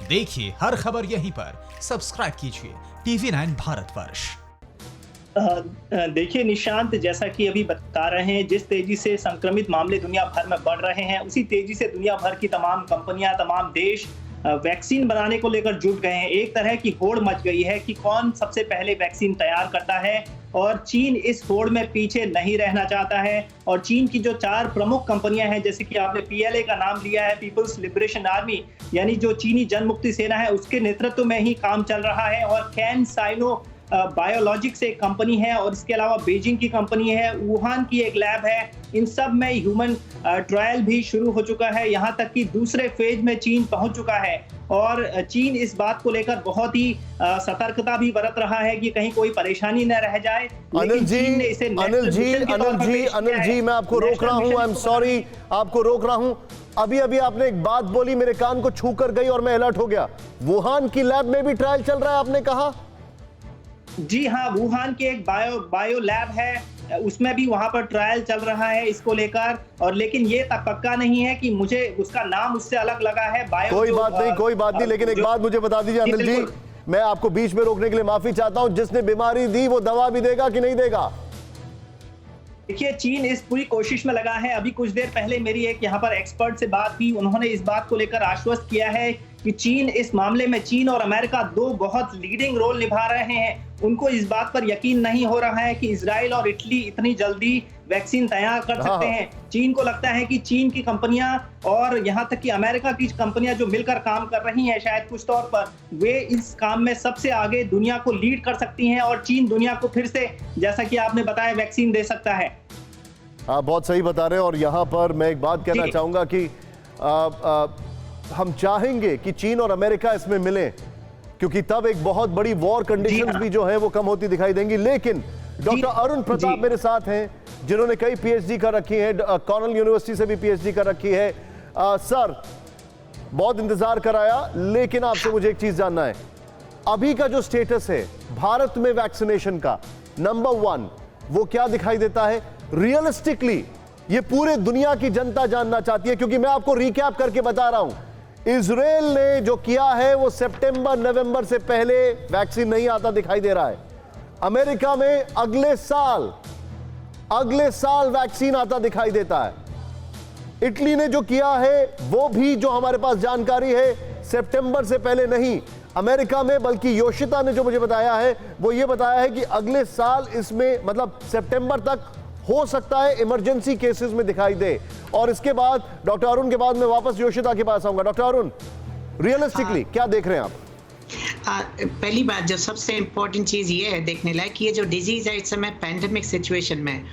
देखिए हर खबर यहीं पर। सब्सक्राइब कीजिए TV9 भारतवर्ष। देखिए निशांत, जैसा कि अभी बता रहे हैं, जिस तेजी से संक्रमित मामले दुनिया भर में बढ़ रहे हैं, उसी तेजी से दुनिया भर की तमाम कंपनियां, तमाम देश वैक्सीन बनाने को लेकर जुट गए हैं। एक तरह की होड़ मच गई है कि कौन सबसे पहले वैक्सीन तैयार करता है, और चीन इस होड़ में पीछे नहीं रहना चाहता है। और चीन की जो 4 प्रमुख कंपनियां हैं, जैसे कि आपने PLA का नाम लिया है, पीपल्स लिबरेशन आर्मी, यानी जो चीनी जन मुक्ति सेना है, उसके नेतृत्व में ही काम चल रहा है। और कैनसाइनो बायोलॉजिक्स एक कंपनी है, और इसके अलावा बीजिंग की कंपनी है, वुहान की एक लैब है। इन सब में ह्यूमन ट्रायल भी शुरू हो चुका है। यहाँ तक कि दूसरे फेज में चीन पहुंच चुका है, और चीन इस बात को लेकर बहुत ही सतर्कता भी बरत रहा है कि कहीं कोई परेशानी न रह जाए। अनिल जी, मैं आपको रोक रहा हूँ, आई एम सॉरी, आपको रोक रहा हूँ। अभी अभी आपने एक बात बोली, मेरे कान को छू कर गई और मैं अलर्ट हो गया। वुहान की लैब में भी ट्रायल चल रहा है, आपने कहा? जी हाँ, वुहान के एक बायो लैब है, उसमें भी वहां पर ट्रायल चल रहा है इसको लेकर। और लेकिन ये तक पक्का नहीं है कि मुझे उसका नाम उससे अलग लगा है। कोई बात नहीं, लेकिन एक बात मुझे बता दीजिए अनिल जी, मैं आपको बीच में रोकने के लिए माफी चाहता हूं। जिसने बीमारी दी वो दवा भी देगा कि नहीं देगा? देखिए, चीन इस पूरी कोशिश में लगा है। अभी कुछ देर पहले मेरी एक यहाँ पर एक्सपर्ट से बात हुई, उन्होंने इस बात को लेकर आश्वस्त किया है कि चीन इस मामले में, चीन और अमेरिका 2 बहुत लीडिंग रोल निभा रहे हैं। उनको इस बात पर यकीन नहीं हो रहा है कि इजराइल और इटली इतनी जल्दी वैक्सीन तैयार कर सकते हैं। चीन को लगता है कि चीन की कंपनियां और यहाँ तक कि अमेरिका की कंपनियां जो मिलकर काम कर रही हैं, शायद कुछ तौर पर वे इस काम में सबसे आगे दुनिया को लीड कर सकती हैं, और चीन दुनिया को फिर से, जैसा कि आपने बताया, वैक्सीन दे सकता है। आप बहुत सही बता रहे हैं। और यहाँ पर मैं एक बात कहना चाहूंगा कि हम चाहेंगे कि चीन और अमेरिका इसमें मिलें, क्योंकि तब एक बहुत बड़ी वॉर कंडीशंस भी जो है वो कम होती दिखाई देंगी। लेकिन डॉक्टर अरुण प्रताप मेरे साथ हैं, जिन्होंने कई PhD कर रखी है, कॉर्नेल यूनिवर्सिटी से भी PhD कर रखी है। सर, बहुत इंतजार कराया, लेकिन आपसे मुझे एक चीज जानना है। अभी का जो स्टेटस है भारत में वैक्सीनेशन का, नंबर 1 वो क्या दिखाई देता है रियलिस्टिकली? ये पूरे दुनिया की जनता जानना चाहती है, क्योंकि मैं आपको रिकैप करके बता रहा हूं, इजराइल ने जो किया है वो सितंबर नवंबर से पहले वैक्सीन नहीं आता दिखाई दे रहा है। अमेरिका में अगले साल वैक्सीन आता दिखाई देता है। इटली ने जो किया है वो भी, जो हमारे पास जानकारी है, सितंबर से पहले नहीं अमेरिका में, बल्कि योशिता ने जो मुझे बताया है वो ये बताया है कि अगले साल इसमें, मतलब सितंबर तक हो सकता है इमरजेंसी केसेस में दिखाई दे। और इसके बाद डॉक्टर अरुण के बाद मैं वापस योशिता के पास आऊंगा। डॉक्टर अरुण, रियलिस्टिकली क्या देख रहे हैं आप? पहली बात, जो सबसे इम्पोर्टेंट चीज ये है देखने लायक कि ये जो डिजीज है इस समय पैंडेमिक सिचुएशन में,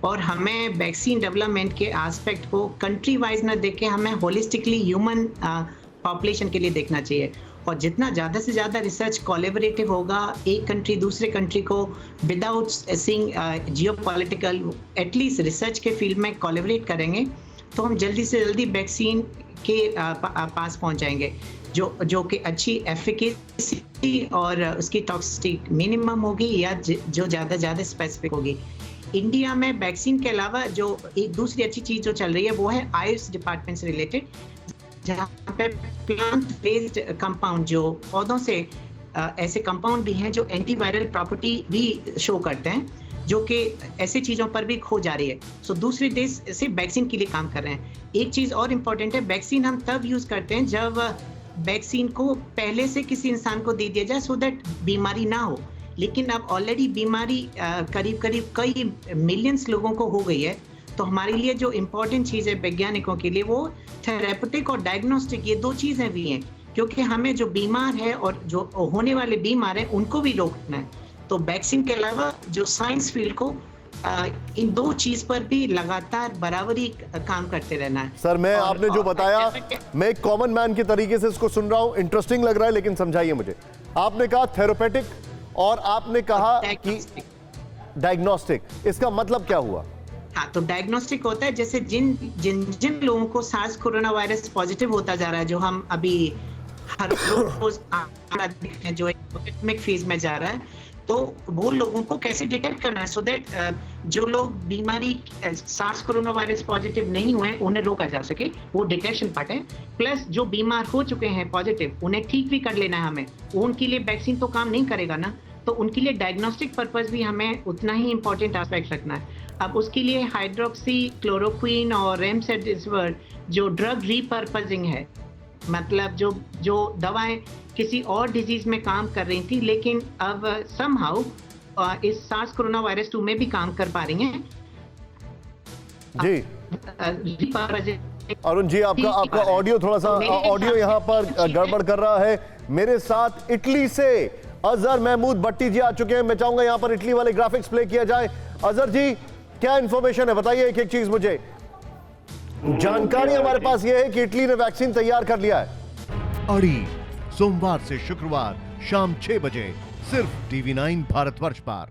और हमें वैक्सीन डेवलपमेंट के एस्पेक्ट को कंट्री वाइज ना देख के हमें होलिस्टिकली ह्यूमन पॉपुलेशन के लिए देखना चाहिए। और जितना ज़्यादा से ज़्यादा रिसर्च कोलैबोरेटिव होगा, एक कंट्री दूसरे कंट्री को without seeing geopolitical, at least research के फील्ड में कोलैबोरेट करेंगे, तो हम जल्दी से जल्दी वैक्सीन के पास पहुंच जाएंगे, जो कि अच्छी एफिकेसी और उसकी टॉक्सिसिटी मिनिमम होगी, या जो ज़्यादा स्पेसिफिक होगी। इंडिया में वैक्सीन के अलावा जो एक दूसरी अच्छी चीज़ जो चल रही है वो है आयुष डिपार्टमेंट से रिलेटेड, जहाँ पे प्लांट बेस्ड कंपाउंड, जो पौधों से ऐसे कंपाउंड भी हैं जो एंटीवायरल प्रॉपर्टी भी शो करते हैं, जो कि ऐसे चीज़ों पर भी खो जा रही है। सो दूसरे देश से वैक्सीन के लिए काम कर रहे हैं। एक चीज़ और इम्पोर्टेंट है, वैक्सीन हम तब यूज़ करते हैं जब वैक्सीन को पहले से किसी इंसान को दे दिया जाए, सो दैट बीमारी ना हो। लेकिन अब ऑलरेडी बीमारी करीब कई मिलियंस लोगों को हो गई है, तो हमारे लिए जो इम्पोर्टेंट चीज़ है वैज्ञानिकों के लिए, वो थेरेपेटिक और डायग्नोस्टिक, ये 2 चीज़ें भी हैं, क्योंकि हमें जो बीमार है और जो होने वाले बीमार हैं उनको भी रोकना है। तो वैक्सीन के अलावा जो साइंस फील्ड को इन 2 चीज पर भी लगातार बराबरी काम करते रहना है। सर, मैं आपने जो बताया, मैं एक कॉमन मैन के तरीके से इसको सुन रहा हूँ, इंटरेस्टिंग लग रहा है, लेकिन समझाइए मुझे। आपने कहा थेरेपेटिक और आपने कहा कि डायग्नोस्टिक, इसका मतलब क्या हुआ? हाँ, तो डायग्नोस्टिक होता है जैसे जिन लोगों को सार्स कोरोना वायरस पॉजिटिव होता जा रहा है, जो हम अभी हर रोज जो एपिडेमिक फेज में जा रहा है, तो वो लोगों को कैसे डिटेक्ट करना है सो दैट जो लोग बीमारी सार्स कोरोना वायरस पॉजिटिव नहीं हुए उन्हें रोका जा सके, वो डिटेक्शन पार्ट है। प्लस जो बीमार हो चुके हैं पॉजिटिव, उन्हें ठीक भी कर लेना है हमें, उनके लिए वैक्सीन तो काम नहीं करेगा ना, तो उनके लिए डायग्नोस्टिक पर्पस भी हमें उतना ही इंपॉर्टेंट एस्पेक्ट रखना है। अब उसके लिए हाइड्रोक्सी क्लोरोक्विन और रेमडेसिविर जो ड्रग रीपर्पजिंग है, मतलब जो दवाएं किसी और डिजीज में काम कर रही थी लेकिन अब समहाउ इस सार्स कोरोना वायरस 2 में भी काम कर पा रही हैं जी। अरुण जी, आपका ऑडियो थोड़ा सा ऑडियो यहाँ पर गड़बड़ कर रहा है। मेरे साथ इटली से अजहर महमूद भट्टी जी आ चुके हैं। मैं चाहूंगा यहाँ पर इटली वाले ग्राफिक्स प्ले किया जाए। अजहर जी, क्या इंफॉर्मेशन है, बताइए एक एक चीज मुझे। जानकारी हमारे पास यह है कि इटली ने वैक्सीन तैयार कर लिया है। अड़ी सोमवार से शुक्रवार शाम 6 बजे सिर्फ TV9 भारतवर्ष पर।